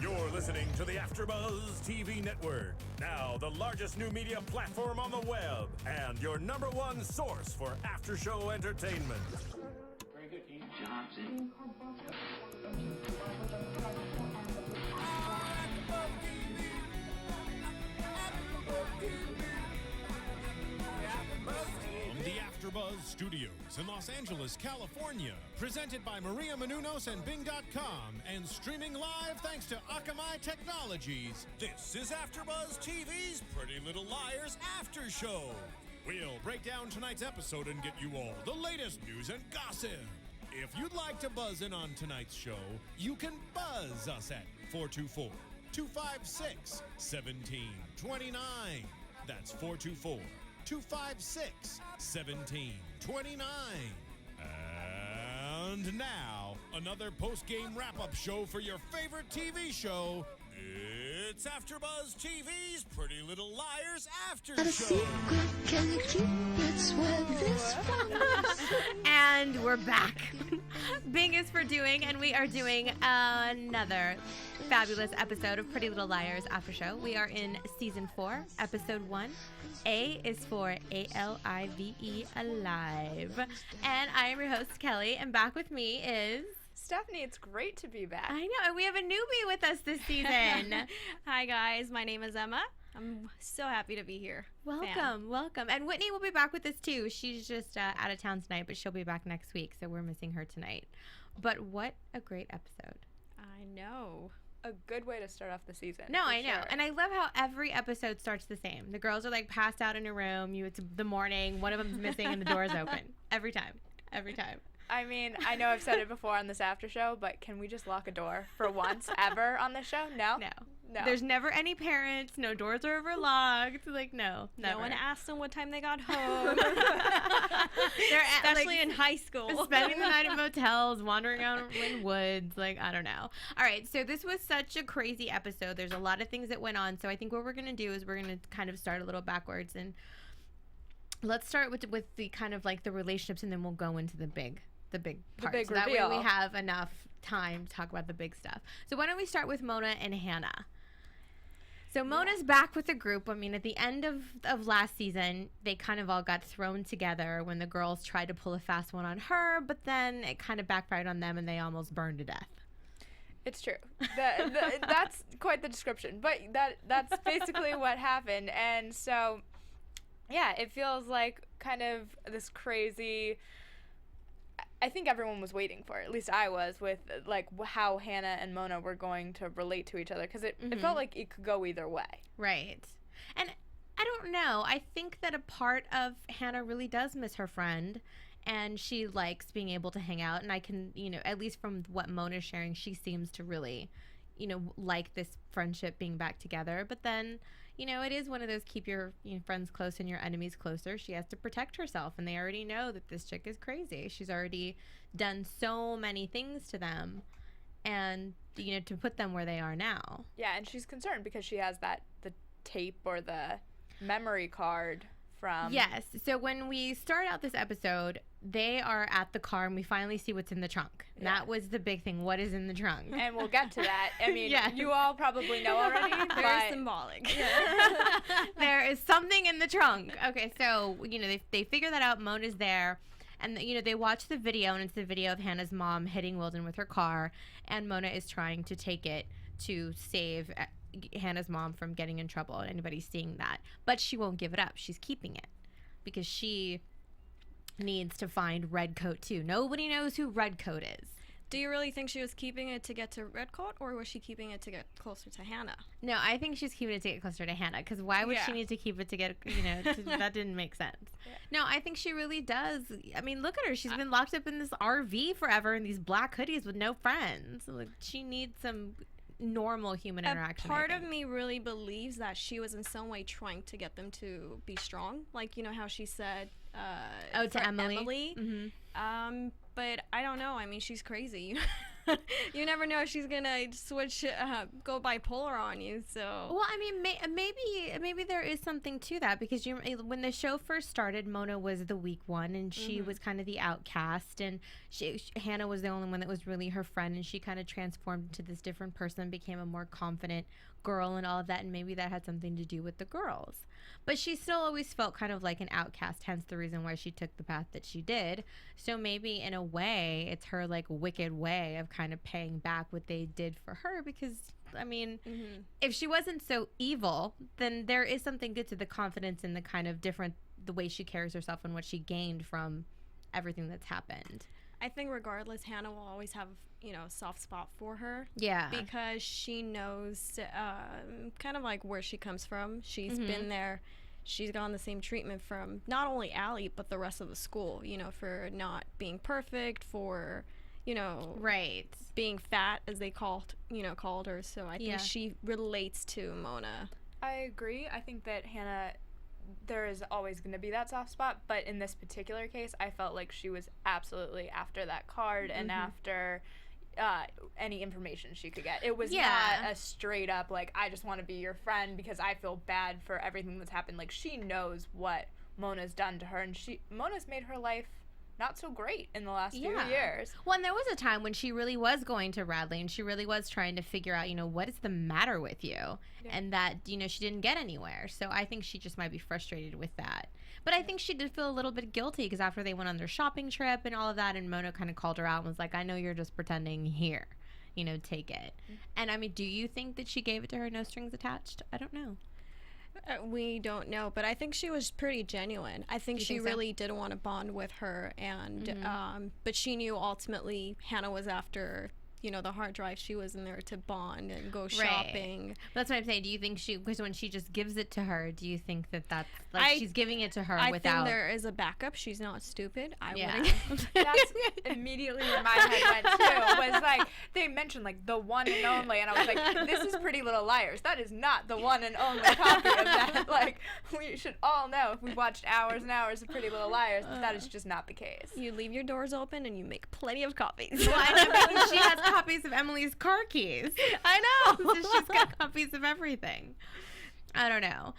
You're listening to the AfterBuzz TV network, now the largest new media platform on the web, and your number one source for after-show entertainment. Very good, Keith. Johnson. From the AfterBuzz Studios in Los Angeles, California, presented by Maria Menounos and Bing.com, and streaming live thanks to Akamai Technologies. This is AfterBuzz TV's Pretty Little Liars After Show. We'll break down tonight's episode and get you all the latest news and gossip. If you'd like to buzz in on tonight's show, you can buzz us at 424-256-1729. That's 424-256-1729. And now, another post-game wrap-up show for your favorite TV show. It's AfterBuzz TV's Pretty Little Liars After Show. Can you keep it? Swear this one. And we're back. Bing is for doing, and we are doing another fabulous episode of Pretty Little Liars After Show. We are in season 4, episode 1. A is for ALIVE, alive. And I am your host, Kelly, and back with me is Stephanie. It's great to be back. I know, and we have a newbie with us this season. Hi guys, my name is Emma. I'm so happy to be here. Welcome. And Whitney will be back with us too. She's just out of town tonight, but she'll be back next week, so we're missing her tonight. But what a great episode. I know. A good way to start off the season. No, I know. Sure. And I love how every episode starts the same. The girls are like passed out in a room. It's the morning. One of them's missing and the door's open. Every time. I mean, I know I've said it before on this after show, but can we just lock a door for once ever on this show? No. There's never any parents. No doors are ever locked. Like, no, never. No one asked them what time they got home. They're Especially in high school. Spending the night in motels, wandering out in woods. Like, I don't know. All right, so this was such a crazy episode. There's a lot of things that went on. So I think what we're going to do is we're going to kind of start a little backwards. And let's start with the kind of like the relationships, and then we'll go into the big part. big so that way reveal. we have enough time to talk about the big stuff. So why don't we start with Mona and Hannah? So Mona's back with the group. I mean, at the end of last season, they kind of all got thrown together when the girls tried to pull a fast one on her, but then it kind of backfired on them and they almost burned to death. It's true. That's quite the description, but that's basically what happened. And so, yeah, it feels like kind of this crazy. I think everyone was waiting for it. At least I was, with like how Hannah and Mona were going to relate to each other, because it felt like it could go either way. Right. And I don't know. I think that a part of Hannah really does miss her friend, and she likes being able to hang out. And I can, at least from what Mona's sharing, she seems to really, like this friendship being back together. But then, it is one of those keep your friends close and your enemies closer. She has to protect herself, and they already know that this chick is crazy. She's already done so many things to them, and, to put them where they are now. Yeah, and she's concerned because she has the tape or the memory card from... Yes. So when we start out this episode, they are at the car, and we finally see what's in the trunk. Yeah. That was the big thing. What is in the trunk? And we'll get to that. I mean, yes. You all probably know already. Very symbolic. There is something in the trunk. Okay, so, they figure that out. Mona's there. And, they watch the video, and it's the video of Hannah's mom hitting Wilden with her car. And Mona is trying to take it to save Hannah's mom from getting in trouble and anybody seeing that. But she won't give it up. She's keeping it because she needs to find Redcoat too. Nobody knows who Redcoat is. Do you really think she was keeping it to get to Redcoat, or was she keeping it to get closer to Hannah? No, I think she's keeping it to get closer to Hannah, because why would she need to keep it to get, that didn't make sense. Yeah. No, I think she really does. I mean, look at her. She's been locked up in this RV forever in these black hoodies with no friends. Like, she needs some normal human interaction. Part of me really believes that she was in some way trying to get them to be strong, like how she said to Emily. Mm-hmm. But I don't know. I mean, she's crazy. You never know if she's gonna switch, go bipolar on you. So. Well, I mean, maybe there is something to that, because when the show first started, Mona was the weak one, and she was kind of the outcast, and Hannah was the only one that was really her friend, and she kind of transformed into this different person, became a more confident girl and all of that, and maybe that had something to do with the girls. But she still always felt kind of like an outcast, hence the reason why she took the path that she did. So maybe in a way it's her like wicked way of kind of paying back what they did for her, because I mean, if she wasn't so evil, then there is something good to the confidence and the kind of different the way she carries herself and what she gained from everything that's happened. I think regardless, Hannah will always have, a soft spot for her. Yeah. Because she knows kind of like where she comes from. She's been there. She's gotten the same treatment from not only Allie, but the rest of the school, for not being perfect, for, right, being fat, as they called her. So I think she relates to Mona. I agree. I think that Hannah, there is always going to be that soft spot, but in this particular case, I felt like she was absolutely after that card and after any information she could get. It was not a straight up, like, I just want to be your friend because I feel bad for everything that's happened. Like, she knows what Mona's done to her, and Mona's made her life not so great in the last few years. Well, and there was a time when she really was going to Radley, and she really was trying to figure out, what is the matter with you? Yeah. And that, she didn't get anywhere. So I think she just might be frustrated with that. But I think she did feel a little bit guilty, because after they went on their shopping trip and all of that, and Mona kind of called her out and was like, I know you're just pretending, here, take it. And I mean, do you think that she gave it to her no strings attached? I don't know. We don't know, but I think she was pretty genuine. I think she really did want to bond with her, and but she knew ultimately Hannah was after, the hard drive. She was in there to bond and go shopping. Right. That's what I'm saying. Do you think because when she just gives it to her, do you think that that's like she's giving it to her without? I think there is a backup. She's not stupid. That's immediately where my head went too. Was like they mentioned like the one and only, and I was like, this is Pretty Little Liars. That is not the one and only copy of that. Like, we should all know if we watched hours and hours of Pretty Little Liars, that is just not the case. You leave your doors open and you make plenty of copies. Well, I know, maybe she has copies of Emily's car keys. I know. So she's got copies of everything. I don't know.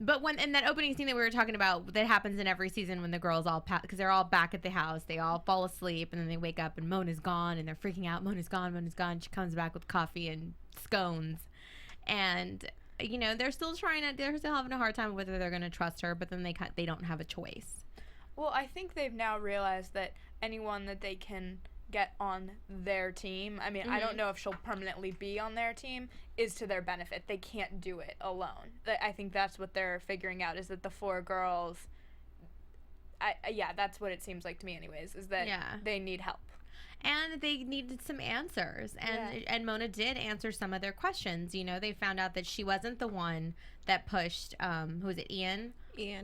But when in that opening scene that we were talking about, that happens in every season when the girls all because they're all back at the house, they all fall asleep, and then they wake up and Mona's gone, and they're freaking out. Mona's gone. Mona's gone. She comes back with coffee and scones, and they're still having a hard time whether they're going to trust her, but then they don't have a choice. Well, I think they've now realized that anyone that they can get on their team, I mean, I don't know if she'll permanently be on their team, is to their benefit. They can't do it alone. I think that's what they're figuring out, is that the four girls, that's what it seems like to me anyways, is that they need help. And they needed some answers. And Mona did answer some of their questions. They found out that she wasn't the one that pushed, who was it, Ian?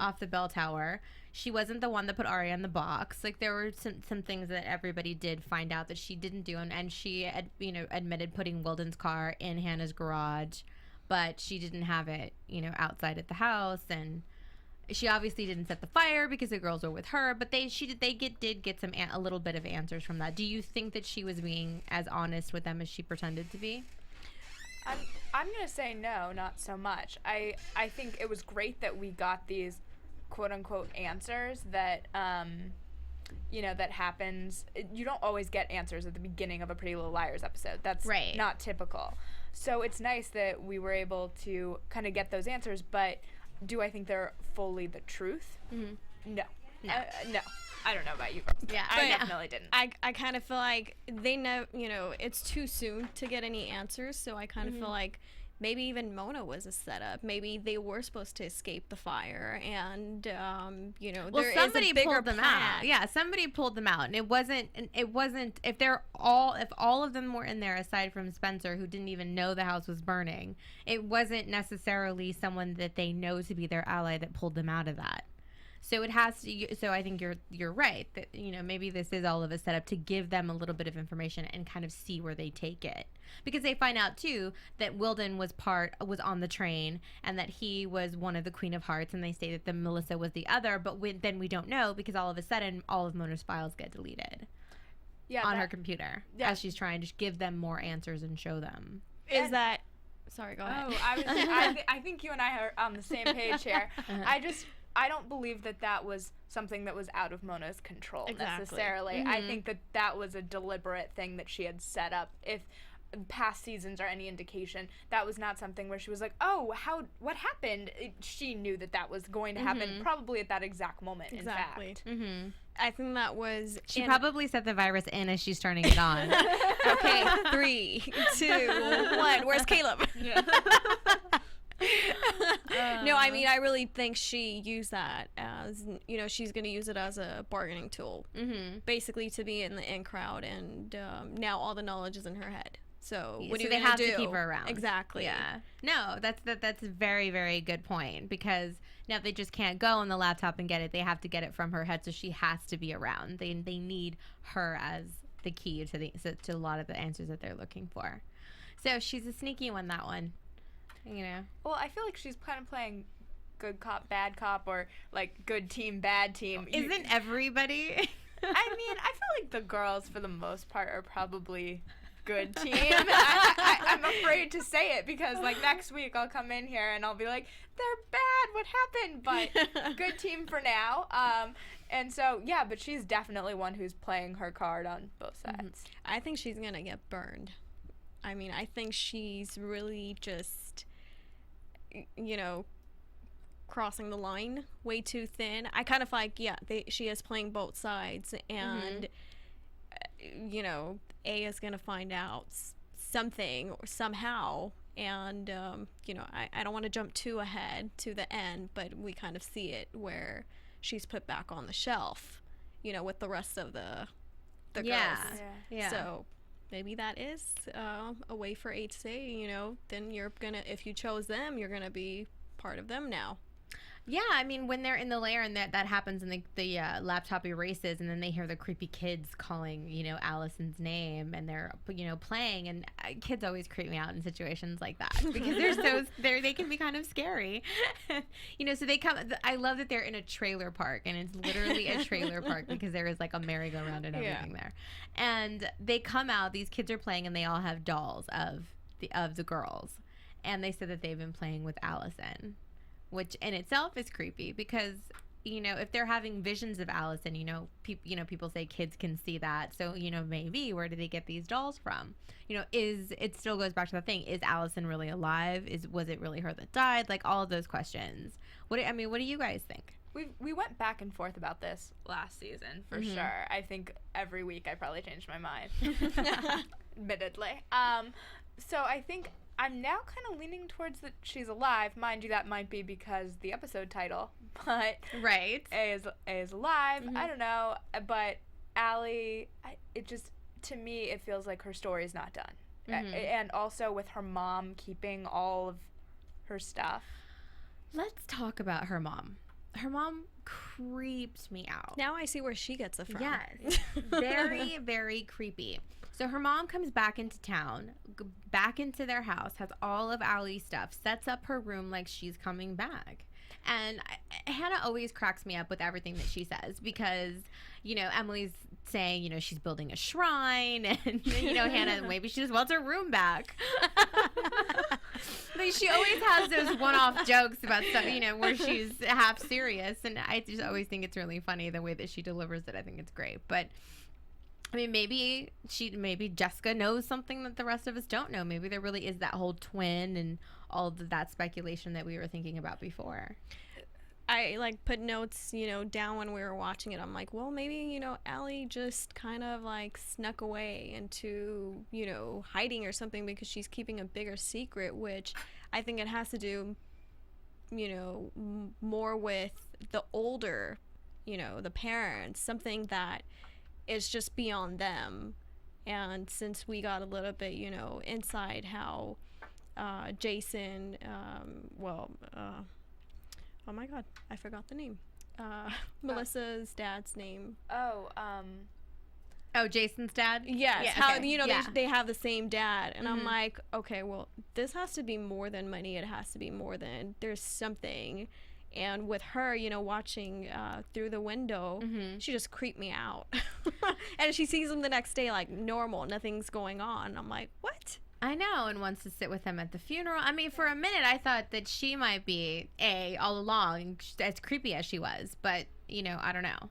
Off the bell tower. She wasn't the one that put Arya in the box. Like, there were some things that everybody did find out that she didn't do. And she, admitted putting Wilden's car in Hannah's garage. But she didn't have it, outside at the house. And she obviously didn't set the fire because the girls were with her. But they did get a little bit of answers from that. Do you think that she was being as honest with them as she pretended to be? I'm going to say no, not so much. I think it was great that we got these quote-unquote answers that, that happens. You don't always get answers at the beginning of a Pretty Little Liars episode. That's not typical. So it's nice that we were able to kind of get those answers, but do I think they're fully the truth? Mm-hmm. No. No. I don't know about you girls. Yeah, I definitely didn't. I kind of feel like they know, it's too soon to get any answers, so I kind of feel like maybe even Mona was a setup. Maybe they were supposed to escape the fire, and there is a bigger pulled them plan. out. Yeah, somebody pulled them out, and it wasn't if all of them were in there aside from Spencer, who didn't even know the house was burning. It wasn't necessarily someone that they know to be their ally that pulled them out of that. So it has to. So I think you're right that maybe this is all of a setup to give them a little bit of information and kind of see where they take it, because they find out too that Wilden was on the train and that he was one of the Queen of Hearts, and they say that the Melissa was the other, but then we don't know because all of a sudden all of Mona's files get deleted. on her computer as she's trying to give them more answers and show them. Is that... Sorry, go ahead. Oh, I think you and I are on the same page here. I don't believe that was something that was out of Mona's control necessarily. I think that was a deliberate thing that she had set up. If past seasons are any indication, that was not something where she was like, oh, what happened? She knew that was going to happen probably at that exact moment, in fact. I think that was... She probably set the virus in as she's turning it on. Okay, 3, 2, 1. Where's Caleb? No, I mean, I really think she used that as, she's going to use it as a bargaining tool. Basically to be in the in crowd, and now all the knowledge is in her head. So what do you they have do? To keep her around. Exactly. Yeah. No, that's a very, very good point, because now they just can't go on the laptop and get it. They have to get it from her head, so she has to be around. They need her as the key to a lot of the answers that they're looking for. So she's a sneaky one, that one. Well, I feel like she's kind of playing good cop, bad cop, or like good team, bad team. Isn't everybody? I mean, I feel like the girls, for the most part, are probably good team. I'm afraid to say it because, like, next week I'll come in here and I'll be like, they're bad, what happened? But good team for now. And so, yeah, but she's definitely one who's playing her card on both sides. I think she's going to get burned. I mean, I think she's really just, crossing the line way too thin. I kind of like, she is playing both sides, and, A is going to find out something or somehow, and, I don't want to jump too ahead to the end, but we kind of see it where she's put back on the shelf, with the rest of the girls. Yeah. So maybe that is a way for A to say, then you're gonna, if you chose them, you're gonna be part of them now. Yeah, I mean, when they're in the lair and that happens and the laptop erases, and then they hear the creepy kids calling, Allison's name, and they're, playing, and kids always creep me out in situations like that because they can be kind of scary. So they come, I love that they're in a trailer park, and it's literally a trailer park because there is like a merry-go-round and everything there. And they come out, these kids are playing, and they all have dolls of the girls. And they said that they've been playing with Allison, which in itself is creepy because, if they're having visions of Allison, people say kids can see that. So, maybe where do they get these dolls from? It still goes back to the thing. Is Allison really alive? Was it really her that died? Like all of those questions. What do you guys think? We went back and forth about this last season for sure. I think every week I probably changed my mind, admittedly. So I think I'm now kind of leaning towards that she's alive. Mind you, that might be because the episode title, but right, A is alive. I don't know, but Allie, to me, it feels like her story is not done, and also with her mom keeping all of her stuff. Let's talk about her mom. Her mom creeps me out. Now I see where she gets it from. Yes, very, very creepy. So her mom comes back into town, back into their house, has all of Allie's stuff, sets up her room like she's coming back. And Hannah always cracks me up with everything that she says because, Emily's saying, she's building a shrine, and, Hannah, maybe she just wants her room back. But she always has those one-off jokes about stuff, where she's half serious, and I just always think it's really funny the way that she delivers it. I think it's great. But I mean, maybe Jessica knows something that the rest of us don't know. Maybe there really is that whole twin and all of that speculation that we were thinking about before. I put notes, down when we were watching it. I'm like, well, maybe, Allie just kind of snuck away into, hiding or something because she's keeping a bigger secret, which I think it has to do, more with the older, the parents, something that is just beyond them. And since we got a little bit, inside how Jason, oh my god, I forgot the name. Melissa's dad's name. Oh, Jason's dad? Yes. Yeah, how, okay. they have the same dad. And I'm like, okay, well, this has to be more than money. It has to be more than, there's something. And with her, you know, watching through the window, she just creeped me out. And she sees him the next day like normal, nothing's going on. I'm like, what? I know, and wants to sit with him at the funeral. I mean, for a minute, I thought that she might be all along, as creepy as she was. But, you know, I don't know.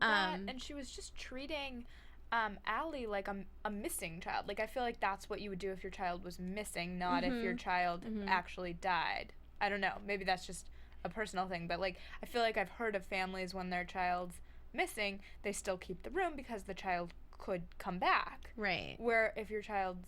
And she was just treating Allie like a missing child. Like, I feel like that's what you would do if your child was missing, not if your child actually died. I don't know. Maybe that's just a personal thing. But, like, I feel like I've heard of families when their child's missing, they still keep the room because the child could come back. Right. Where if your child's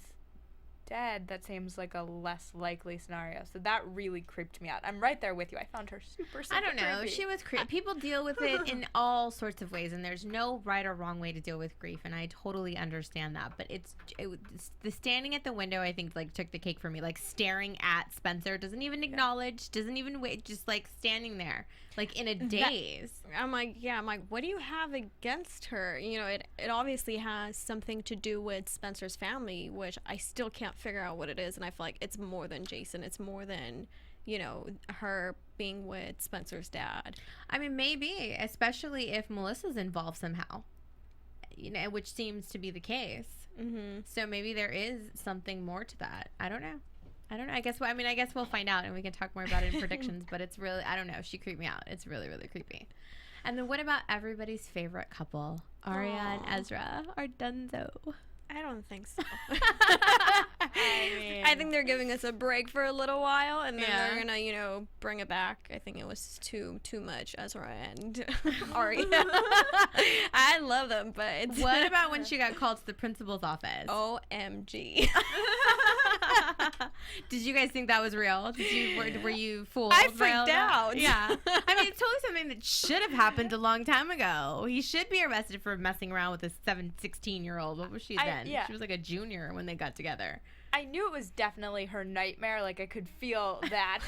dead, that seems like a less likely scenario. So that really creeped me out. I'm right there with you. I found her super I don't know. creepy. She was creepy. People deal with it in all sorts of ways, and there's no right or wrong way to deal with grief, and I totally understand that. But it's the standing at the window, I think, like, took the cake for me. Like, staring at Spencer, doesn't even acknowledge, doesn't even wait, just, like, standing there, like, in a daze. I'm like, what do you have against her? You know, it obviously has something to do with Spencer's family, which I still can't figure out what it is, and I feel like it's more than Jason. It's more than, you know, her being with Spencer's dad. I mean, maybe, especially if Melissa's involved somehow, you know, which seems to be the case. So maybe there is something more to that. I don't know. I guess we'll find out, and we can talk more about it in predictions. But it's really, I don't know. She creeped me out. It's really, really creepy. And then what about everybody's favorite couple, Arya and Ezra, or Dunzo? I don't think so. I think they're giving us a break for a little while, and then they're gonna, you know, bring it back. I think it was too much Ezra and Arya. I love them, but what about when she got called to the principal's office? OMG. Did you guys think that was real? Were you fooled? I freaked out. Yeah. I mean, it's totally something that should have happened a long time ago. He should be arrested for messing around with a 16-year-old. What was she then? Yeah. She was like a junior when they got together. I knew it was definitely her nightmare. Like, I could feel that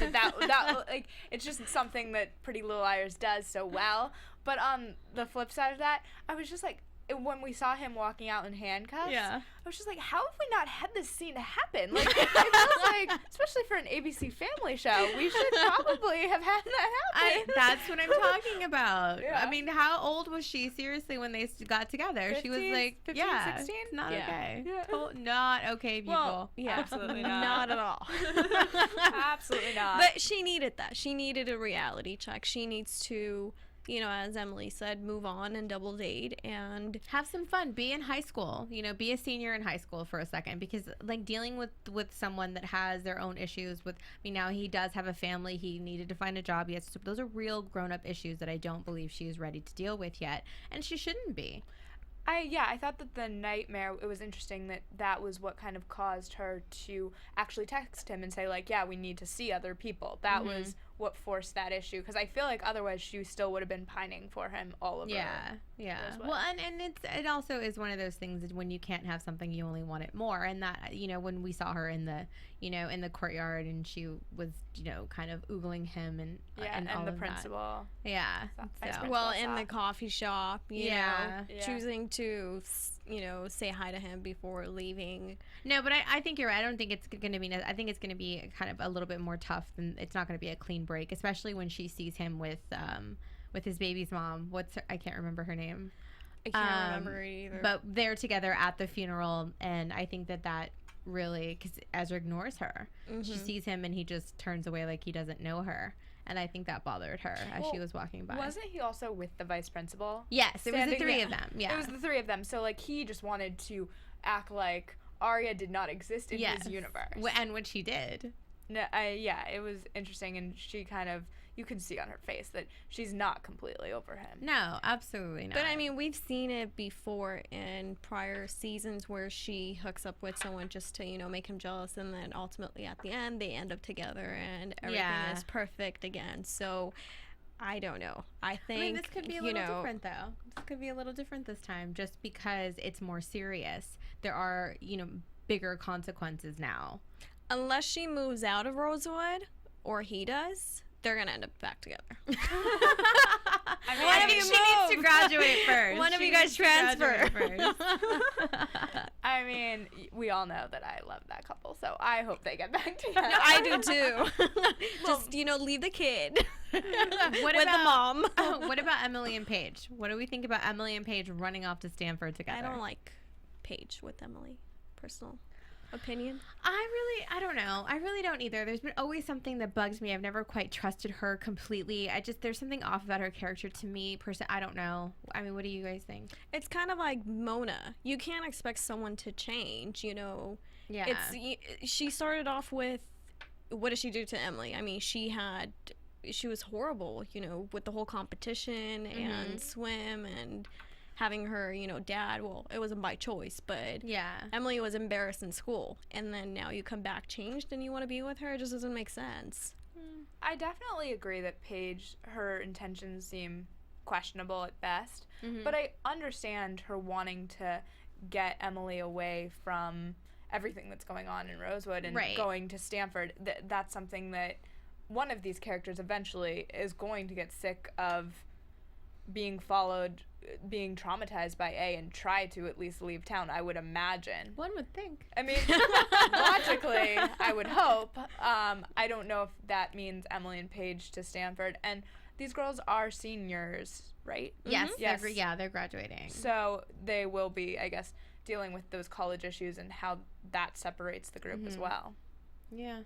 like, it's just something that Pretty Little Liars does so well. But on the flip side of that, I was just like, when we saw him walking out in handcuffs, I was just like, how have we not had this scene happen? Like, it feels like, especially for an ABC Family show, we should probably have had that happen. That's what I'm talking about. Yeah. I mean, how old was she, seriously, when they got together? 15, she was like, 15, 16? It's not okay. Yeah. Not okay, people. Well, absolutely not. Not at all. Absolutely not. But she needed that. She needed a reality check. She needs to, you know, as Emily said, move on and double date and have some fun. Be in high school. You know, be a senior in high school for a second, because, like, dealing with someone that has their own issues with, I mean, now he does have a family. He needed to find a job. Yes, those are real grown-up issues that I don't believe she is ready to deal with yet, and she shouldn't be. I thought that the nightmare, it was interesting that was what kind of caused her to actually text him and say, like, yeah, we need to see other people. That was what forced that issue, because I feel like otherwise she still would have been pining for him all over. Yeah. Well, and it also is one of those things that when you can't have something, you only want it more. And that, you know, when we saw her in the, you know, in the courtyard, and she was, you know, kind of oogling him and all the of principal. That. Yeah. So. well, in the coffee shop, you know, Yeah. choosing to, you know, say hi to him before leaving. No, but I think you're right. I don't think it's going to be, I think it's going to be kind of a little bit more tough, than it's not going to be a clean break, especially when she sees him with his baby's mom. I can't remember her name. I can't remember it either. But they're together at the funeral, and I think that really, because Ezra ignores her. She sees him, and he just turns away like he doesn't know her. And I think that bothered her as she was walking by. Wasn't he also with the vice principal? Yes, it was the three of them. Yeah. It was the three of them. So, like, he just wanted to act like Arya did not exist in his universe. And which he did. No, it was interesting, and she kind of, you can see on her face that she's not completely over him. No, absolutely not. But I mean, we've seen it before in prior seasons where she hooks up with someone just to, you know, make him jealous, and then ultimately at the end they end up together and everything is perfect again. So I don't know. I think this could be a little different, though. This could be a little different this time, just because it's more serious. There are, you know, bigger consequences now. Unless she moves out of Rosewood, or he does, they're gonna end up back together. I think she needs to graduate first. One of She you guys needs to graduate transfer. first. I mean, we all know that I love that couple, so I hope they get back together. I do too. Just leave the kid What with the mom. What about Emily and Paige? What do we think about Emily and Paige running off to Stanford together? I don't like Paige with Emily. Personal opinion. I don't know. I really don't either. There's been always something that bugs me. I've never quite trusted her completely. There's something off about her character to me. I don't know. I mean, what do you guys think? It's kind of like Mona. You can't expect someone to change, Yeah. She started off with, what did she do to Emily? I mean, she was horrible, with the whole competition and swim and having her, dad, well, it wasn't by choice, but Yeah. Emily was embarrassed in school, and then now you come back changed and you want to be with her. It just doesn't make sense. I definitely agree that Paige, her intentions seem questionable at best, but I understand her wanting to get Emily away from everything that's going on in Rosewood and going to Stanford. That's something that one of these characters eventually is going to get sick of being followed, being traumatized by A, and try to at least leave town, I would imagine. One would think. I mean, logically, I would hope. I don't know if that means Emily and Paige to Stanford. And these girls are seniors, right? Yes. Yes. They're graduating. So they will be, I guess, dealing with those college issues and how that separates the group as well. Yeah.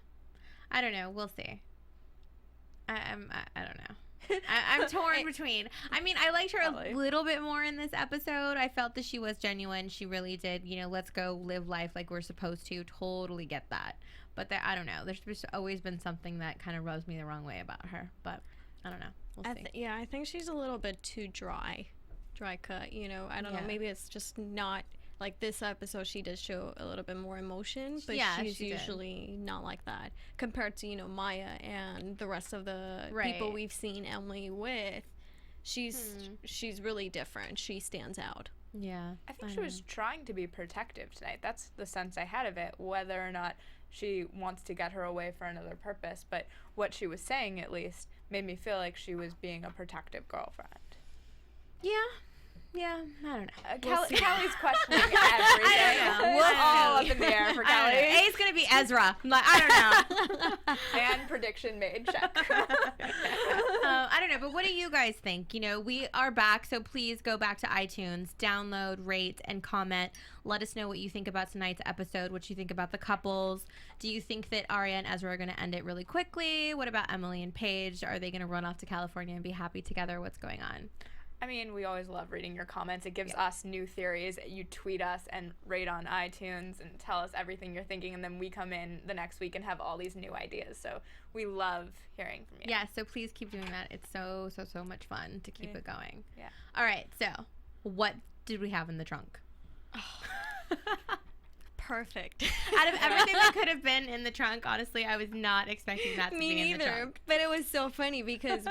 I don't know. We'll see. I don't know. I'm torn between. I mean, I liked her a little bit more in this episode. I felt that she was genuine. She really did, let's go live life like we're supposed to. Totally get that. But I don't know. There's always been something that kind of rubs me the wrong way about her. But I don't know. We'll see. I think she's a little bit too dry cut. I don't know. Maybe it's just not. Like this episode, she did show a little bit more emotion, but she's usually not like that compared to, Maya and the rest of the people we've seen Emily with. She's really different. She stands out. Yeah. I think she was trying to be protective tonight. That's the sense I had of it, whether or not she wants to get her away for another purpose. But what she was saying, at least, made me feel like she was being a protective girlfriend. Yeah, I don't know. Kelly's questioning everything. We're all up in the air for Kelly. A's gonna be Ezra. I'm like, I don't know. And prediction made, check. I don't know, but what do you guys think? We are back, so please go back to iTunes, download, rate, and comment. Let us know what you think about tonight's episode, what you think about the couples. Do you think that Arya and Ezra are going to end it really quickly? What about Emily and Paige? Are they going to run off to California and be happy together? What's going on? I mean, we always love reading your comments. It gives us new theories. You tweet us and rate on iTunes and tell us everything you're thinking, and then we come in the next week and have all these new ideas. So we love hearing from you. Yeah, so please keep doing that. It's so much fun to keep it going. Yeah. All right, so what did we have in the trunk? Perfect. Out of everything that could have been in the trunk, honestly, I was not expecting that to be in the trunk. But it was so funny because,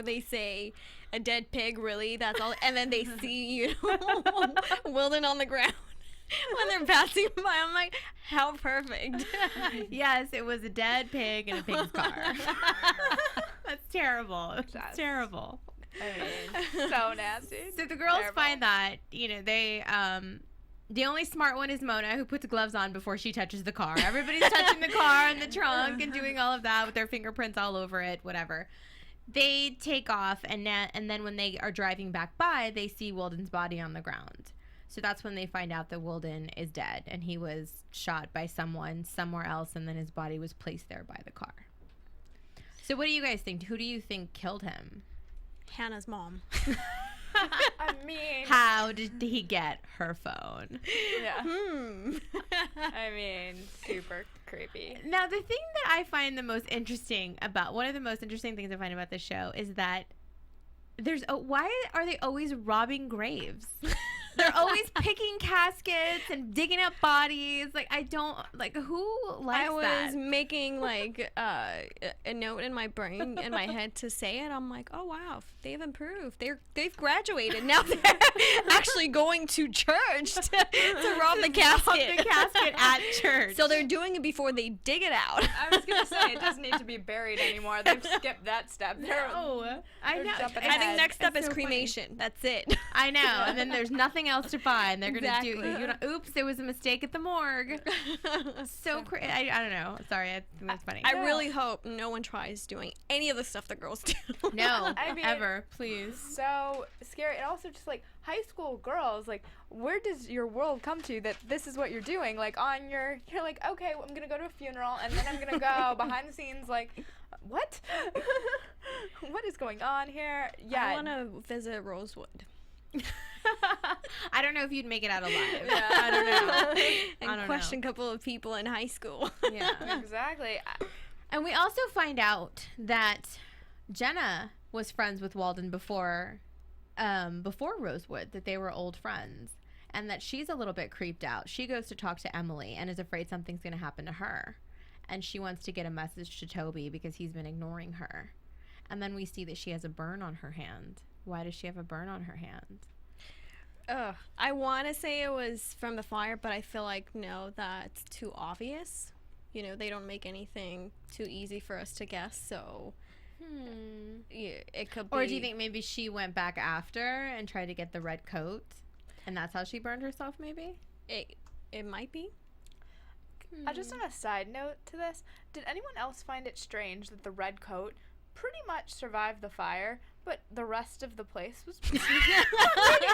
they say a dead pig, really? That's all. And then they see, Wilden on the ground when they're passing by. I'm like, how perfect. Yes, it was a dead pig in a pig's car. That's terrible. That's terrible. I mean, so nasty. So the girls find that, they, the only smart one is Mona, who puts gloves on before she touches the car. Everybody's touching the car and the trunk and doing all of that with their fingerprints all over it, whatever. They take off, and then when they are driving back by, they see Wilden's body on the ground. So that's when they find out that Wilden is dead, and he was shot by someone somewhere else, and then his body was placed there by the car. So what do you guys think? Who do you think killed him? Hannah's mom. I mean, how did he get her phone? Yeah. I mean, super creepy. Now, the thing that I find one of the most interesting things I find about this show is that why are they always robbing graves? They're always picking caskets and digging up bodies. Like, I don't, like, who likes that? I was making, like, a note in my brain, in my head to say it. I'm like, oh, wow, they've improved. They've graduated. Now they're actually going to church to rob the casket. Rob the casket at church. So they're doing it before they dig it out. I was gonna say it doesn't need to be buried anymore. They've skipped that step. I know. jumping I ahead. think next step It's is so funny. cremation. That's it. I know, and then there's nothing else to find. They're gonna do. Exactly. Oops, there was a mistake at the morgue. So crazy. I don't know. Sorry, I think that's funny. I really hope no one tries doing any of the stuff the girls do. No, I mean, ever, please. So scary. And also just like high school girls, like where does your world come to that this is what you're doing? Like you're like, okay, well, I'm gonna go to a funeral and then I'm gonna go behind the scenes like, what? What is going on here? Yeah. I want to visit Rosewood. I don't know if you'd make it out alive. Yeah. I don't know. And I don't question a couple of people in high school. Yeah. Exactly. And we also find out that Jenna was friends with Walden before Rosewood, that they were old friends, and that she's a little bit creeped out. She goes to talk to Emily and is afraid something's going to happen to her. And she wants to get a message to Toby because he's been ignoring her. And then we see that she has a burn on her hand. Why does she have a burn on her hand? I want to say it was from the fire, but I feel like, no, that's too obvious. You know, they don't make anything too easy for us to guess, so yeah, it could be. Or do you think maybe she went back after and tried to get the red coat, and that's how she burned herself, maybe? It might be. Just on a side note to this, did anyone else find it strange that the red coat pretty much survived the fire, but the rest of the place was pretty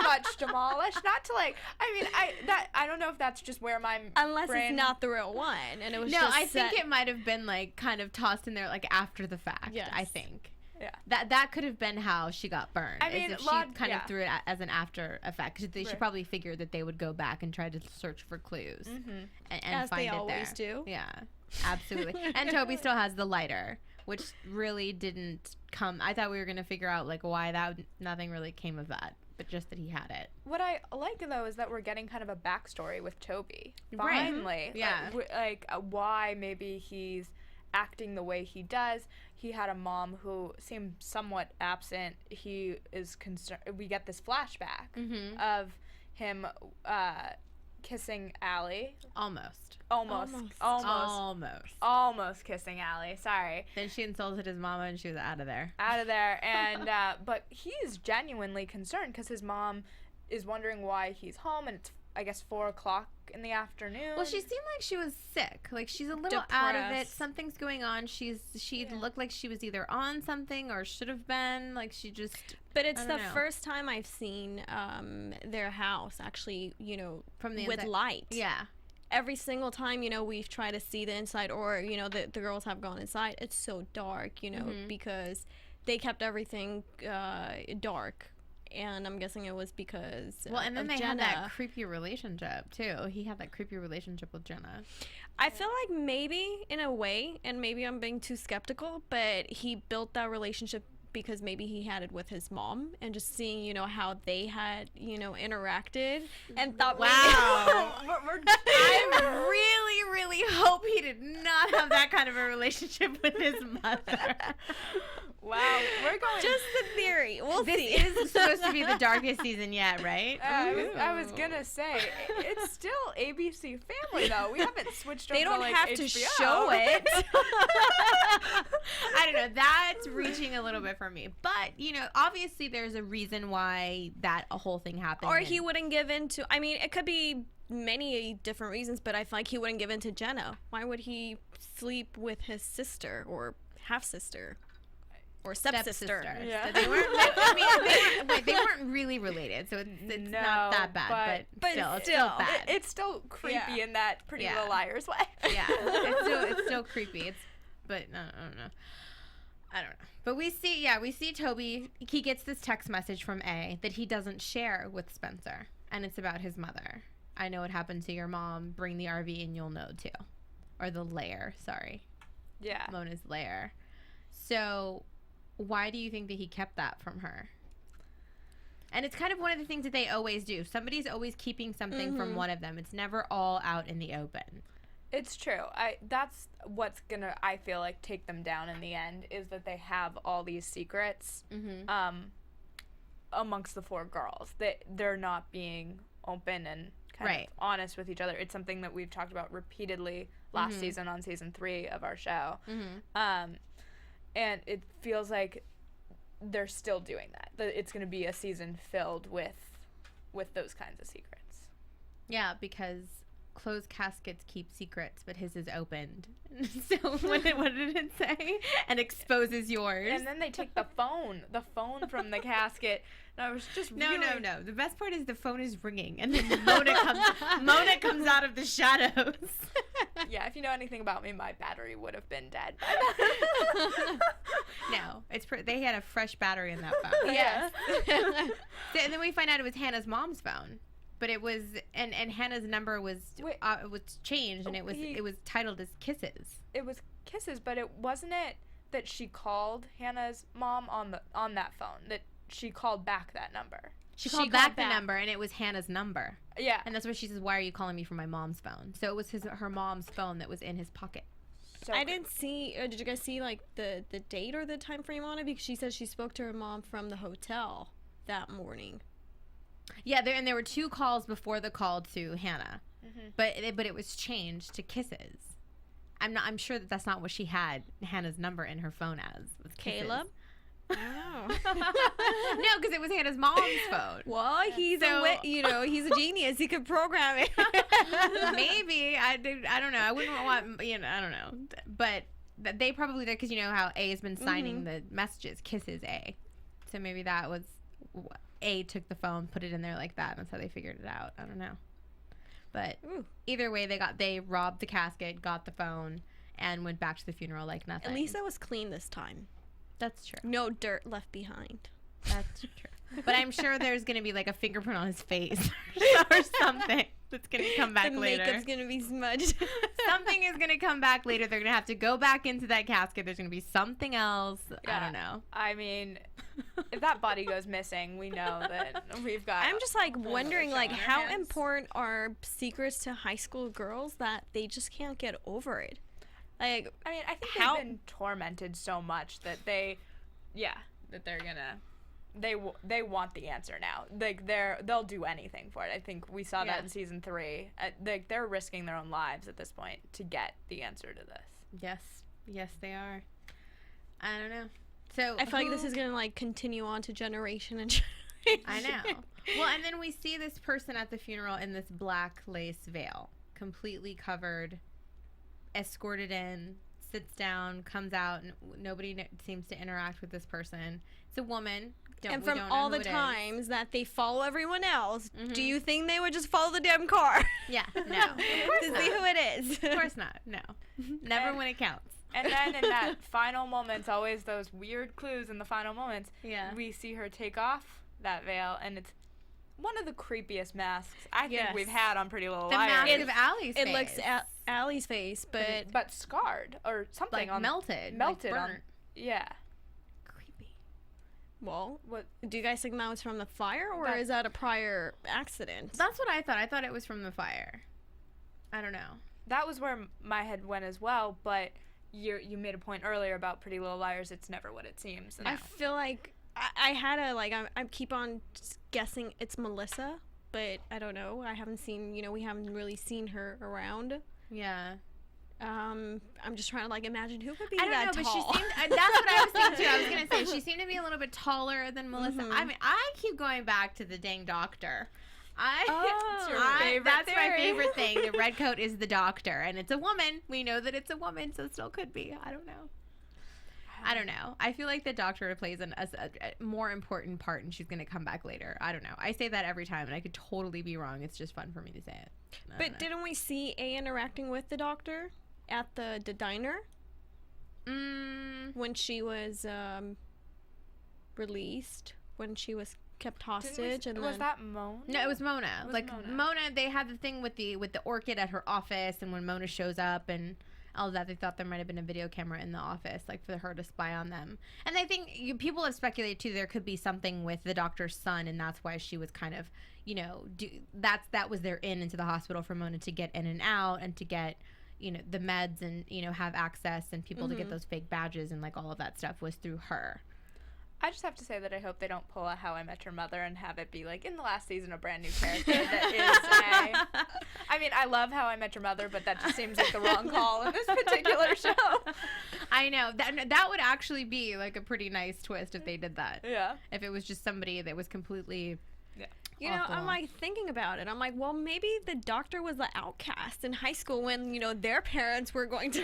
much demolished? Not to like, I don't know if that's just where my Unless brain... it's not the real one, and it was No, just I think set- it might have been like kind of tossed in there like after the fact. Yes. I think. Yeah. That could have been how she got burned. I mean, is if she kind yeah. of threw it as an after effect. 'Cause she Right. probably figured that they would go back and try to search for clues and As find they it there. always do. Yeah, absolutely. And Toby still has the lighter, which really didn't come. I thought we were gonna figure out like why nothing really came of that, but just that he had it. What I like though is that we're getting kind of a backstory with Toby. Right. Finally, Yeah. Why maybe he's acting the way he does. He had a mom who seemed somewhat absent. He is concerned. We get this flashback of him kissing Allie. Almost Kissing Allie. Sorry. Then she insulted his mama and she was out of there. And but he's genuinely concerned because his mom is wondering why he's home, and it's I guess 4:00 in the afternoon. Well, she seemed like she was sick. Like she's a little out of it. Depressed. Something's going on. She looked like she was either on something or should have been. Like she just. But it's I the don't know. first time I've seen their house actually, you know, From the with inside. light. Yeah. Every single time, you know, we've tried to see the inside, or you know, the girls have gone inside. It's so dark, you know, because they kept everything dark. And I'm guessing it was because Well, and then of they Jenna. had that creepy relationship too. He had that creepy relationship with Jenna. I feel like maybe in a way, and maybe I'm being too skeptical, but he built that relationship because maybe he had it with his mom, and just seeing, you know, how they had, you know, interacted, and thought, Wow. I really, really hope he did not have that kind of a relationship with his mother. Wow, we're going. just the theory. We'll This see. is supposed to be the darkest season yet, right? I was gonna say it's still ABC Family though. We haven't switched over. They don't to, like, have to HBO. show it. I don't know. That's reaching a little bit for me. But, you know, obviously there's a reason why that whole thing happened. Or he wouldn't give in to, I mean, it could be many different reasons, but I feel like he wouldn't give in to Jenna. Why would he sleep with his sister or half-sister? Or stepsister. Yeah. So they weren't really related, so it's No, not that bad. But still, it's still bad. It's still creepy Yeah. in that Pretty Yeah. Little Liars way. Yeah, it's still creepy. But I don't know. But we see Toby. He gets this text message from A that he doesn't share with Spencer, and it's about his mother. I know what happened to your mom. Bring the RV and you'll know too, or the lair. Sorry, Yeah. Mona's lair. So, why do you think that he kept that from her? And it's kind of one of the things that they always do. Somebody's always keeping something from one of them. It's never all out in the open. It's true. That's what's gonna, I feel like, take them down in the end, is that they have all these secrets amongst the 4 girls. They're not being open and kind of honest with each other. It's something that we've talked about repeatedly last season on season 3 of our show. And it feels like they're still doing that. That it's gonna be a season filled with those kinds of secrets. Yeah, because closed caskets keep secrets, but his is opened. So what did it say? And exposes yours. And then they take the phone from the casket. And I was just No. The best part is the phone is ringing, and then Mona comes out of the shadows. Yeah, if you know anything about me, my battery would have been dead. No, they had a fresh battery in that phone. Yes. And then we find out it was Hannah's mom's phone. But it was, and Hannah's number was changed, and it was titled as Kisses. It was Kisses, but it wasn't it that she called Hannah's mom on that phone, that she called back that number. She called back the number, and it was Hannah's number. Yeah. And that's where she says, "Why are you calling me from my mom's phone?" So it was her mom's phone that was in his pocket. So I didn't see. Did you guys see like the date or the time frame on it? Because she says she spoke to her mom from the hotel that morning. Yeah, there were 2 calls before the call to Hannah, but it was changed to Kisses. I'm sure that's not what she had Hannah's number in her phone as. Was Kisses. Caleb? Oh. No, because it was Hannah's mom's phone. Well, he's he's a genius. He could program it. Maybe I don't know. I wouldn't want I don't know, but they probably did, because you know how A has been signing the messages, Kisses A, so maybe that was. A took the phone, put it in there like that, and that's how they figured it out. I don't know. But either way, they robbed the casket, got the phone, and went back to the funeral like nothing. At least that was clean this time. That's true. No dirt left behind. That's true. But I'm sure there's going to be like a fingerprint on his face or something that's going to come back later. The makeup's going to be smudged. Something is going to come back later. They're going to have to go back into that casket. There's going to be something else. Yeah. I don't know. I mean, if that body goes missing, we know that we've got. I'm just like wondering, like, how important are secrets to high school girls that they just can't get over it? Like, I mean, I think they've been tormented so much that they're gonna. They want the answer now. Like they'll do anything for it. I think we saw that in season 3. They're risking their own lives at this point to get the answer to this. Yes, they are. I don't know. So I feel like this is gonna like continue on to generation and generation. I know. Well, and then we see this person at the funeral in this black lace veil, completely covered, escorted in, sits down, comes out, and nobody seems to interact with this person. It's a woman. And from all the times that they follow everyone else, do you think they would just follow the damn car? Yeah, no. To see who it is. Of course not. No. Never when it counts. And then in that final moments, always those weird clues in the final moments, we see her take off that veil, and it's one of the creepiest masks I think we've had on Pretty Little Liars. The mask of Allie's face. It looks at Allie's face, but scarred or something, like melted like burnt. on. Yeah. Creepy. Well, what do you guys think that was from the fire, or is that a prior accident? That's what I thought. I thought it was from the fire. I don't know. That was where my head went as well, but you made a point earlier about Pretty Little Liars. It's never what it seems. I feel like I had a I keep on guessing it's Melissa, but I don't know. I haven't seen, we haven't really seen her around. Yeah. I'm just trying to like imagine who could be I don't that know, tall. but she seemed. That's what I was thinking too. I was gonna say she seemed to be a little bit taller than Melissa. I mean, I keep going back to the dang doctor. That's my favorite thing. The red coat is the doctor, and it's a woman. We know that it's a woman, so it still could be. I don't know. I feel like the doctor plays a more important part, and she's going to come back later. I don't know. I say that every time, and I could totally be wrong. It's just fun for me to say it. But didn't we see A interacting with the doctor at the diner? When she was released, when she was kept hostage, was that Mona? No, it was Mona. Mona, they had the thing with the orchid at her office, and when Mona shows up, and all of that. They thought there might have been a video camera in the office, like for her to spy on them. And I think people have speculated too there could be something with the doctor's son, and that's why she was kind of, you know, that was their in into the hospital for Mona to get in and out and to get, you know, the meds and, you know, have access and people to get those fake badges and like all of that stuff was through her. I just have to say that I hope they don't pull a How I Met Your Mother and have it be like in the last season a brand new character that is a. I mean, I love How I Met Your Mother, but that just seems like the wrong call in this particular show. I know that would actually be like a pretty nice twist if they did that. Yeah. If it was just somebody that was completely. Yeah. You know, I'm like thinking about it. I'm like, well, maybe the doctor was the outcast in high school when, you know, their parents were going to.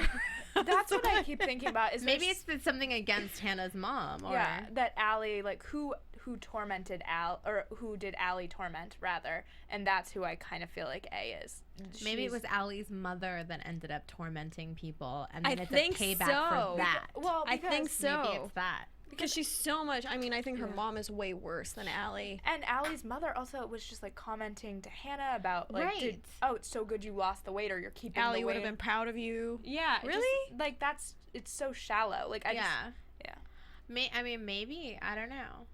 That's what I keep thinking about. Is maybe it's something against Hannah's mom, or that Allie, like who tormented Al, or who did Allie torment rather, and that's who I kind of feel like A is. Maybe it was Allie's mother that ended up tormenting people, and then it's think a payback so. for that. Well, I think so. Maybe it's that. Because she's so much. I mean, I think her mom is way worse than Allie. And Allie's mother also was just like commenting to Hannah about like, Right. it's so good you lost the weight, or you're keeping Allie the would weight. have been proud of you. Yeah. Really? Like it's so shallow. Like I Yeah. I mean, maybe. I don't know.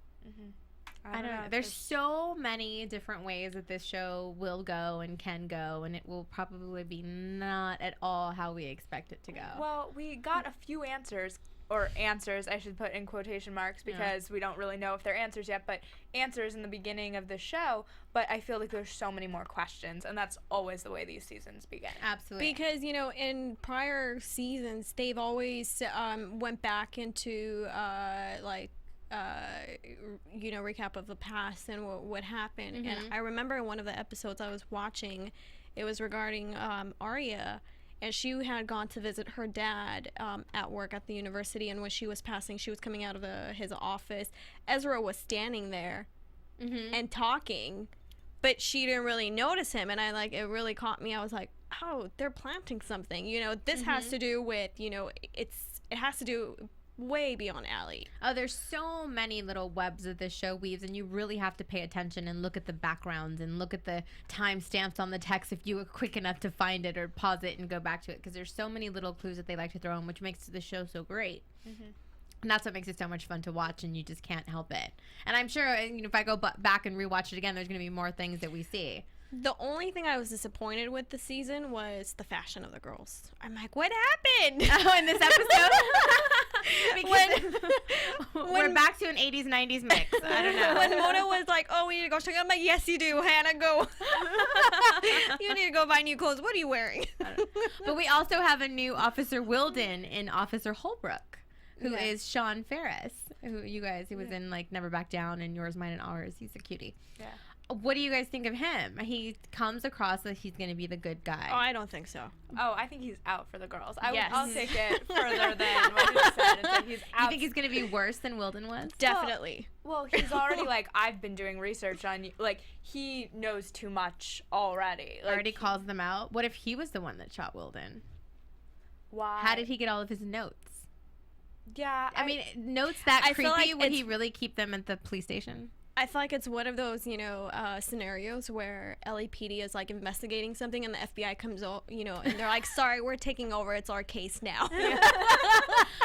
I don't know. There's so many different ways that this show will go and can go, and it will probably be not at all how we expect it to go. Well, we got a few answers, or answers I should put in quotation marks because we don't really know if they're answers yet, but answers in the beginning of the show, but I feel like there's so many more questions, and that's always the way these seasons begin. Absolutely. Because, you know, in prior seasons, they've always went back into, you know, recap of the past and what happened. And I remember in one of the episodes I was watching, it was regarding Arya, and she had gone to visit her dad at work at the university, and when she was passing, she was coming out of his office. Ezra was standing there and talking, but she didn't really notice him, and it really caught me. I was like, oh, they're planting something. You know, this has to do with, you know, it has to do way beyond Allie. Oh, there's so many little webs that this show weaves, and you really have to pay attention and look at the backgrounds and look at the timestamps on the text if you were quick enough to find it or pause it and go back to it, because there's so many little clues that they like to throw in, which makes the show so great. And that's what makes it so much fun to watch, and you just can't help it. And I'm sure, you know, if I go back and rewatch it again, there's going to be more things that we see. The only thing I was disappointed with this season was the fashion of the girls. I'm like, what happened? Oh, in this episode? We're back to an 80s, 90s mix. I don't know. When Mona was like, oh, we need to go shopping, I'm like, yes, you do, Hannah, go. You need to go buy new clothes. What are you wearing? But we also have a new Officer Wilden in Officer Holbrook, who is Sean Ferris, who was in like Never Back Down and Yours, Mine, and Ours. He's a cutie. Yeah. What do you guys think of him? He comes across like he's going to be the good guy. Oh, I don't think so. Oh, I think he's out for the girls. Yes. I'll take it further than what you said. It's like he's out. You think he's going to be worse than Wilden was? Definitely. Well, he's already like, I've been doing research on you. Like, he knows too much already. Like, already calls them out. What if he was the one that shot Wilden? Why? How did he get all of his notes? Yeah. I mean, notes that I feel creepy, like would he really keep them at the police station? I feel like it's one of those, you know, scenarios where LAPD is like investigating something and the FBI comes out, you know, and they're like, sorry, we're taking over. It's our case now.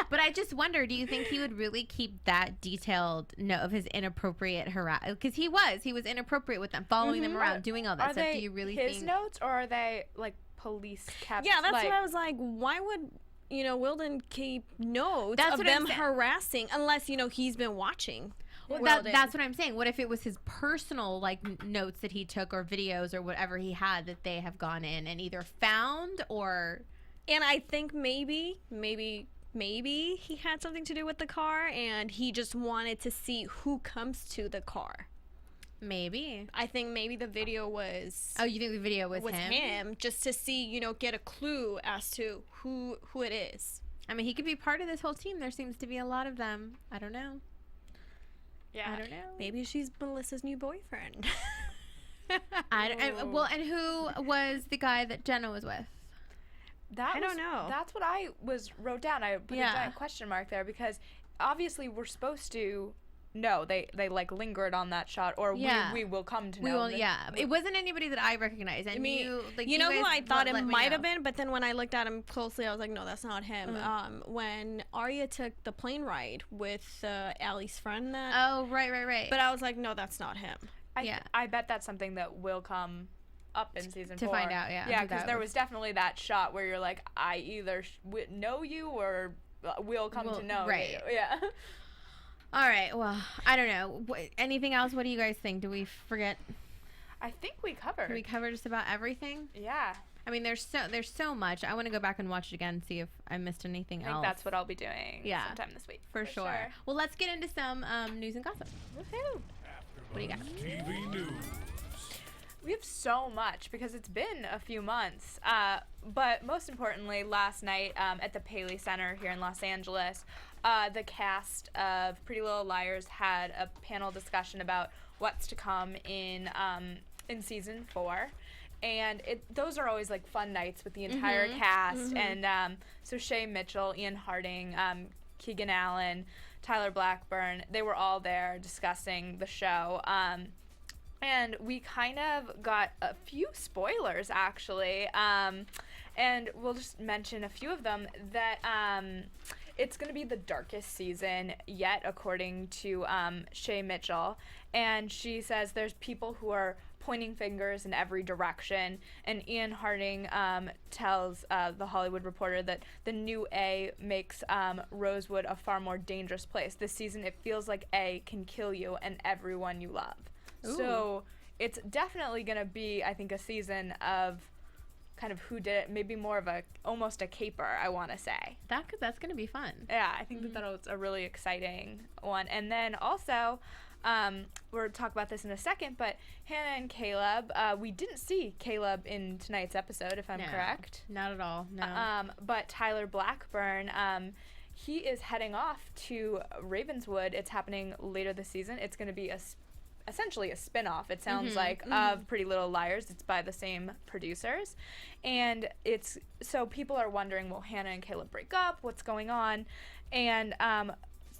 But I just wonder, do you think he would really keep that detailed note of his inappropriate harassment? Because he was inappropriate with them, following them around, doing all that stuff. Do you really his think notes, or are they like police kept? Yeah, that's like, what I was like. Why would, you know, Wilden keep notes That's of what I'm them harassing unless, you know, he's been watching? Well, that's what I'm saying. What if it was his personal like notes that he took or videos or whatever he had that they have gone in and either found or... And I think maybe he had something to do with the car and he just wanted to see who comes to the car. Maybe. I think maybe the video was... Oh, you think the video was him? Just to see, you know, get a clue as to who it is. I mean, he could be part of this whole team. There seems to be a lot of them. I don't know. Yeah. I don't know. Maybe she's Melissa's new boyfriend. Well, and who was the guy that Jenna was with? I don't know. That's what I wrote down. I put a giant question mark there because obviously we're supposed to know. They like lingered on that shot, or Yeah. we will come to We know. will, yeah. It wasn't anybody that I recognized. And you know who I thought it might have been, but then when I looked at him closely, I was like, no, that's not him. When Arya took the plane ride with Allie's friend, Oh, right. but I was like, no, that's not him. I bet that's something that will come up in season 4 to find out. Yeah, yeah, because there was definitely that shot where you're like, I either know you or will come to know you. Yeah. All right. Well, I don't know. Anything else? What do you guys think? Do we forget? I think we covered. Did we cover just about everything? Yeah. I mean, there's so much. I want to go back and watch it again, see if I missed anything else. I think that's what I'll be doing sometime this week. For sure. Well, let's get into some news and gossip. Woohoo. What do you got? TV News. We have so much because it's been a few months. But most importantly, last night at the Paley Center here in Los Angeles, the cast of Pretty Little Liars had a panel discussion about what's to come in season 4. And those are always like fun nights with the entire cast. And so Shay Mitchell, Ian Harding, Keegan Allen, Tyler Blackburn, they were all there discussing the show. And we kind of got a few spoilers, actually. And we'll just mention a few of them. That it's going to be the darkest season yet, according to Shay Mitchell. And she says there's people who are pointing fingers in every direction. And Ian Harding tells The Hollywood Reporter that the new A makes Rosewood a far more dangerous place. This season, it feels like A can kill you and everyone you love. Ooh. So it's definitely going to be, I think, a season of kind of who did it, maybe more of almost a caper, I want to say. That's going to be fun. Yeah, I think that's a really exciting one. And then also, we'll talk about this in a second, but Hannah and Caleb, we didn't see Caleb in tonight's episode, if I'm correct. Not at all, no. But Tyler Blackburn, he is heading off to Ravenswood. It's happening later this season. It's going to be essentially a spin-off, it sounds like, of Pretty Little Liars. It's by the same producers. And so people are wondering, will Hannah and Caleb break up? What's going on? And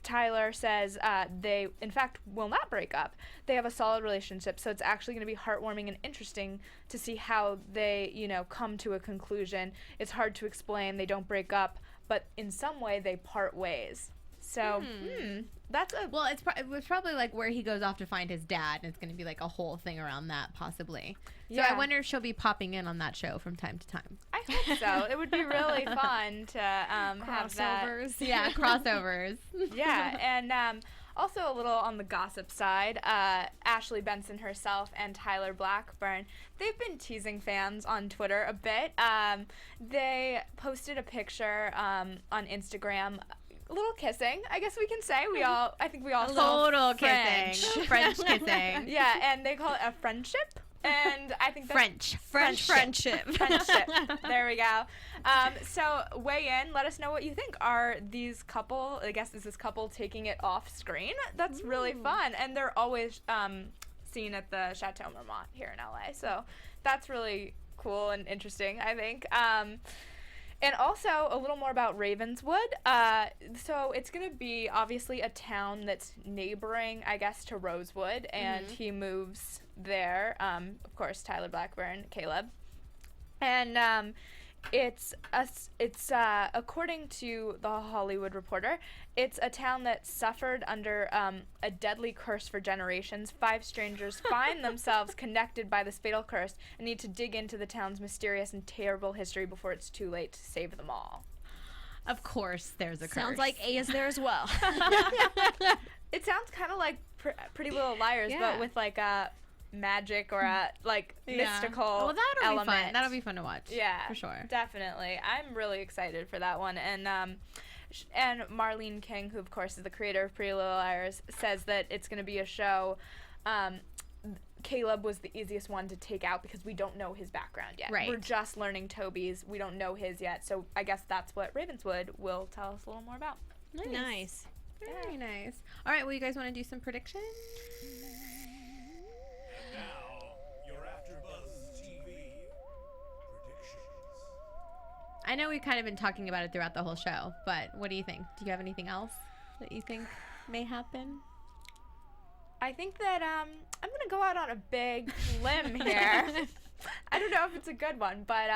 Tyler says they, in fact, will not break up. They have a solid relationship, so it's actually going to be heartwarming and interesting to see how they, come to a conclusion. It's hard to explain. They don't break up, but in some way they part ways. So, that's well, it was probably like where he goes off to find his dad, and it's going to be like a whole thing around that, possibly. So I wonder if she'll be popping in on that show from time to time. I hope so. It would be really fun to have that. Crossovers. Yeah, crossovers. Yeah, and also a little on the gossip side, Ashley Benson herself and Tyler Blackburn, they've been teasing fans on Twitter a bit. They posted a picture on Instagram. A little kissing, I guess we can say. I think we all total kissing, French kissing. Yeah, and they call it a friendship, and I think that's friendship. There we go. So weigh in. Let us know what you think. Are these couple? I guess is this couple taking it off screen? That's really fun, and they're always seen at the Chateau Marmont here in LA. So that's really cool and interesting, I think. And also a little more about Ravenswood. So it's going to be obviously a town that's neighboring, I guess, to Rosewood, and he moves there. Of course, Tyler Blackburn, Caleb, and it's according to The Hollywood Reporter, it's a town that suffered under a deadly curse for generations. 5 strangers find themselves connected by this fatal curse and need to dig into the town's mysterious and terrible history before it's too late to save them all. Of course, there's a curse. Sounds like A is there as well. It sounds kind of like Pretty Little Liars, but with like a magic or a mystical well, that'll element. be fun. That'll be fun to watch. Yeah, for sure. Definitely. I'm really excited for that one. And Marlene King, who of course is the creator of Pretty Little Liars, says that it's going to be a show. Caleb was the easiest one to take out because we don't know his background yet. Right. We're just learning Toby's. We don't know his yet. So I guess that's what Ravenswood will tell us a little more about. Nice. Very nice. All right, well, you guys want to do some predictions? Now, your AfterBuzz TV predictions. I know we've kind of been talking about it throughout the whole show, but what do you think? Do you have anything else that you think may happen? I think that I'm gonna go out on a big limb here. I don't know if it's a good one, but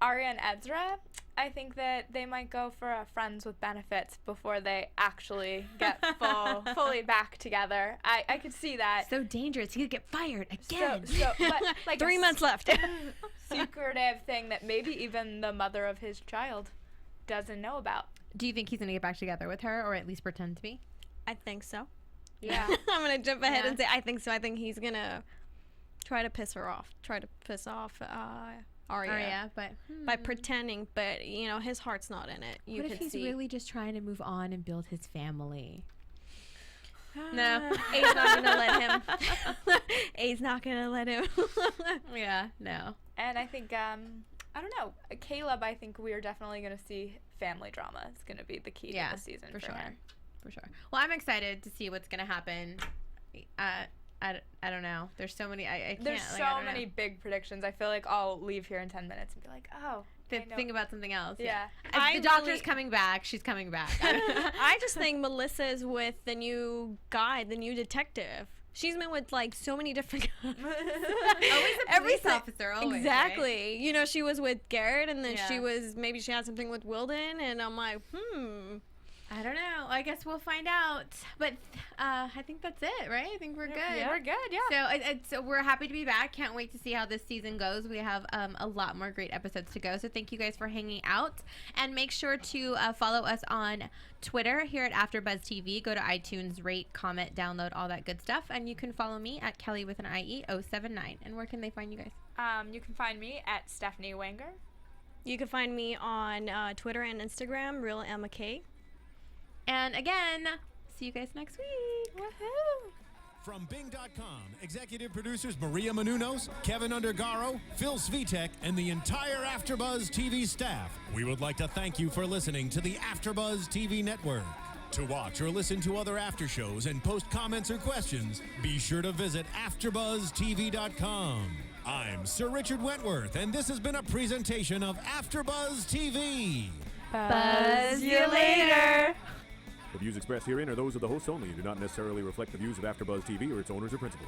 Arya and Ezra, I think that they might go for a friends with benefits before they actually get fully back together. I could see that. So dangerous. He could get fired again. But like 3 months left. secretive thing that maybe even the mother of his child doesn't know about. Do you think he's going to get back together with her, or at least pretend to be? I think so. Yeah. I'm going to jump ahead and say I think so. I think he's going to try to piss her off. Try to piss off Arya. But by pretending, but his heart's not in it. You what could if he's see. really just trying to move on and build his family? No, A's not gonna let him. A's not gonna let him. Yeah, no. And I think I don't know, Caleb. I think we're definitely gonna see family drama. It's gonna be the key to the season for him. For sure. Well, I'm excited to see what's gonna happen. I don't know. There's so many. I can't. There's like, so many big predictions. I feel like I'll leave here in 10 minutes and be like, oh. Think about something else. Yeah. If the doctor's coming back, she's coming back. I just think Melissa's with the new guy, the new detective. She's been with like so many different guys. Always a police officer. Always, exactly. Right? She was with Garrett, and then maybe she had something with Wilden, and I'm like, I don't know. I guess we'll find out. But I think that's it, right? I think we're good. Yeah, we're good, yeah. So we're happy to be back. Can't wait to see how this season goes. We have a lot more great episodes to go. So thank you guys for hanging out. And make sure to follow us on Twitter here at AfterBuzz TV. Go to iTunes, rate, comment, download, all that good stuff. And you can follow me at Kelly with an IE 079. And where can they find you guys? You can find me at Stephanie Wenger. You can find me on Twitter and Instagram, Real Emma K. And again, see you guys next week. Woohoo! From Bing.com, executive producers Maria Menounos, Kevin Undergaro, Phil Svitek, and the entire AfterBuzz TV staff, we would like to thank you for listening to the AfterBuzz TV network. To watch or listen to other after shows and post comments or questions, be sure to visit AfterBuzzTV.com. I'm Sir Richard Wentworth, and this has been a presentation of AfterBuzz TV. Buzz you later! The views expressed herein are those of the hosts only and do not necessarily reflect the views of AfterBuzz TV or its owners or principals.